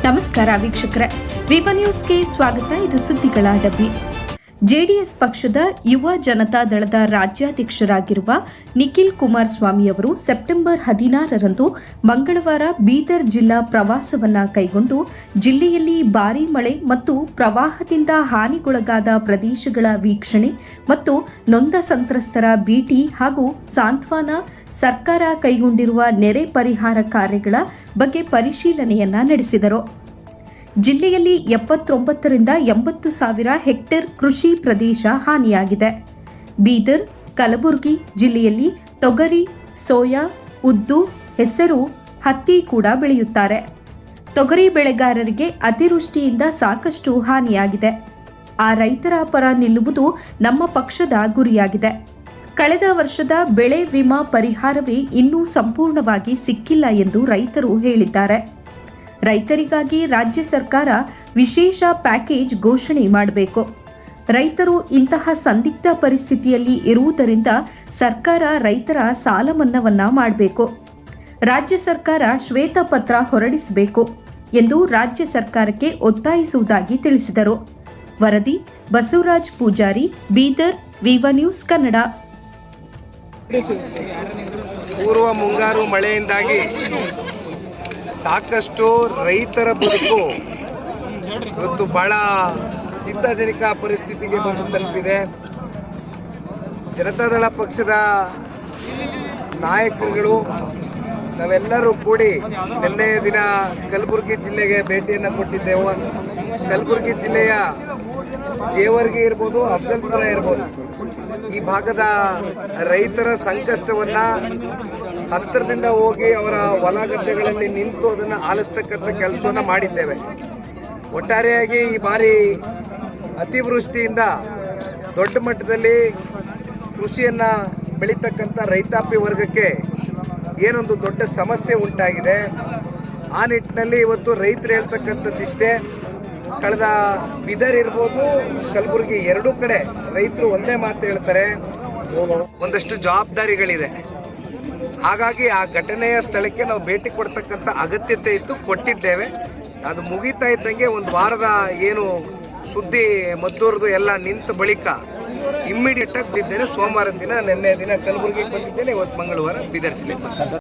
ನಮಸ್ಕಾರ ವೀಕ್ಷಕರೇ, ವಿವ ನ್ಯೂಸ್ಗೆ ಸ್ವಾಗತ. ಇದು ಸುದ್ದಿಗಳ ಡಬ್ಬಿ. ಜೆಡಿಎಸ್ ಪಕ್ಷದ ಯುವ ಜನತಾ ದಳದ ರಾಜ್ಯಾಧ್ಯಕ್ಷರಾಗಿರುವ ನಿಖಿಲ್ ಕುಮಾರಸ್ವಾಮಿ ಅವರು ಸೆಪ್ಟೆಂಬರ್ 16ರಂದು ಮಂಗಳವಾರ ಬೀದರ್ ಜಿಲ್ಲಾ ಪ್ರವಾಸವನ್ನು ಕೈಗೊಂಡು ಜಿಲ್ಲೆಯಲ್ಲಿ ಭಾರೀ ಮಳೆ ಮತ್ತು ಪ್ರವಾಹದಿಂದ ಹಾನಿಗೊಳಗಾದ ಪ್ರದೇಶಗಳ ವೀಕ್ಷಣೆ ಮತ್ತು ನೊಂದ ಸಂತ್ರಸ್ತರ ಭೇಟಿ ಹಾಗೂ ಸಾಂತ್ವನ ಸರ್ಕಾರ ಕೈಗೊಂಡಿರುವ ನೆರೆ ಪರಿಹಾರ ಕಾರ್ಯಗಳ ಬಗ್ಗೆ ಪರಿಶೀಲನೆಯನ್ನ ನಡೆಸಿದರು. ಜಿಲ್ಲೆಯಲ್ಲಿ 79ರಿಂದ 80 ಸಾವಿರ ಹೆಕ್ಟೇರ್ ಕೃಷಿ ಪ್ರದೇಶ ಹಾನಿಯಾಗಿದೆ. ಬೀದರ್, ಕಲಬುರಗಿ ಜಿಲ್ಲೆಯಲ್ಲಿ ತೊಗರಿ, ಸೋಯಾ, ಉದ್ದು, ಹೆಸರು, ಹತ್ತಿ ಕೂಡ ಬೆಳೆಯುತ್ತಾರೆ. ತೊಗರಿ ಬೆಳೆಗಾರರಿಗೆ ಅತಿವೃಷ್ಟಿಯಿಂದ ಸಾಕಷ್ಟು ಹಾನಿಯಾಗಿದೆ. ಆ ರೈತರ ಪರ ನಿಲ್ಲುವುದು ನಮ್ಮ ಪಕ್ಷದ ಗುರಿಯಾಗಿದೆ. ಕಳೆದ ವರ್ಷದ ಬೆಳೆ ವಿಮಾ ಪರಿಹಾರವೇ ಇನ್ನೂ ಸಂಪೂರ್ಣವಾಗಿ ಸಿಕ್ಕಿಲ್ಲ ಎಂದು ರೈತರು ಹೇಳಿದ್ದಾರೆ. ರೈತರಿಗಾಗಿ ರಾಜ್ಯ ಸರ್ಕಾರ ವಿಶೇಷ ಪ್ಯಾಕೇಜ್ ಘೋಷಣೆ ಮಾಡಬೇಕು. ರೈತರು ಇಂತಹ ಸಂದಿಗ್ಧ ಪರಿಸ್ಥಿತಿಯಲ್ಲಿ ಇರುವುದರಿಂದ ಸರ್ಕಾರ ರೈತರ ಸಾಲ ಮನ್ನಾವನ್ನ ಮಾಡಬೇಕು. ರಾಜ್ಯ ಸರ್ಕಾರ ಶ್ವೇತಪತ್ರ ಹೊರಡಿಸಬೇಕು ಎಂದು ರಾಜ್ಯ ಸರ್ಕಾರಕ್ಕೆ ಒತ್ತಾಯಿಸುವುದಾಗಿ ತಿಳಿಸಿದರು. ವರದಿ ಬಸವರಾಜ್ ಪೂಜಾರಿ, ಬೀದರ್, ವಿವ ನ್ಯೂಸ್ ಕನ್ನಡ. ಪೂರ್ವ ಮುಂಗಾರು ಮಳೆಯಿಂದಾಗಿ ಸಾಕಷ್ಟು ರೈತರ ಬದುಕು ಇವತ್ತು ಬಹಳ ಚಿಂತಾಜನಕ ಪರಿಸ್ಥಿತಿಗೆ ಬಂದು ತಲುಪಿದೆ. ಜನತಾದಳ ಪಕ್ಷದ ನಾಯಕರುಗಳು ನಾವೆಲ್ಲರೂ ಕೂಡಿ ನಿನ್ನೆ ದಿನ ಕಲಬುರಗಿ ಜಿಲ್ಲೆಗೆ ಭೇಟಿಯನ್ನು ಕೊಟ್ಟಿದ್ದೆವು. ಕಲಬುರಗಿ ಜಿಲ್ಲೆಯ ಜೇವರ್ಗಿ ಇರ್ಬೋದು, ಅಫಜಲ್ಪುರ ಇರ್ಬೋದು, ಈ ಭಾಗದ ರೈತರ ಸಂಕಷ್ಟವನ್ನ ಹತ್ತಿರದಿಂದ ಹೋಗಿ ಅವರ ಹೊಲ ಗದ್ದೆಗಳಲ್ಲಿ ನಿಂತು ಅದನ್ನು ಆಲಿಸ್ತಕ್ಕಂಥ ಕೆಲಸವನ್ನು ಮಾಡಿದ್ದೇವೆ. ಒಟ್ಟಾರೆಯಾಗಿ ಈ ಬಾರಿ ಅತಿವೃಷ್ಟಿಯಿಂದ ದೊಡ್ಡ ಮಟ್ಟದಲ್ಲಿ ಕೃಷಿಯನ್ನು ಬೆಳೀತಕ್ಕಂಥ ರೈತಾಪಿ ವರ್ಗಕ್ಕೆ ಏನೊಂದು ದೊಡ್ಡ ಸಮಸ್ಯೆ ಉಂಟಾಗಿದೆ. ಆ ನಿಟ್ಟಿನಲ್ಲಿ ಇವತ್ತು ರೈತರು ಹೇಳ್ತಕ್ಕಂಥದ್ದಿಷ್ಟೇ. ಕಳೆದ ಬೀದರ್ ಇರ್ಬೋದು, ಕಲಬುರಗಿ ಎರಡೂ ಕಡೆ ರೈತರು ಒಂದೇ ಮಾತು ಹೇಳ್ತಾರೆ, ಒಂದಷ್ಟು ಜವಾಬ್ದಾರಿಗಳಿದೆ. ಹಾಗಾಗಿ ಆ ಘಟನೆಯ ಸ್ಥಳಕ್ಕೆ ನಾವು ಭೇಟಿ ಕೊಡ್ತಕ್ಕಂಥ ಅಗತ್ಯತೆ ಇತ್ತು, ಕೊಟ್ಟಿದ್ದೇವೆ. ಅದು ಮುಗಿತಾ ಇದ್ದಂಗೆ ಒಂದು ವಾರದ ಏನು ಸುದ್ದಿ ಮದ್ದೂರದು ಎಲ್ಲ ನಿಂತ ಬಳಿಕ ಇಮ್ಮಿಡಿಯೇಟ್ ಆಗಿ ಬಿದ್ದೇನೆ. ಸೋಮವಾರದ ದಿನ ನಿನ್ನೆ ದಿನ ಕಲಬುರಗಿಗೆ ಬಂದಿದ್ದೇನೆ, ಇವತ್ತು ಮಂಗಳವಾರ ಬೀದರ್ ಜಿಲ್ಲೆಗೆ ಬಂದಿದ್ದೇನೆ.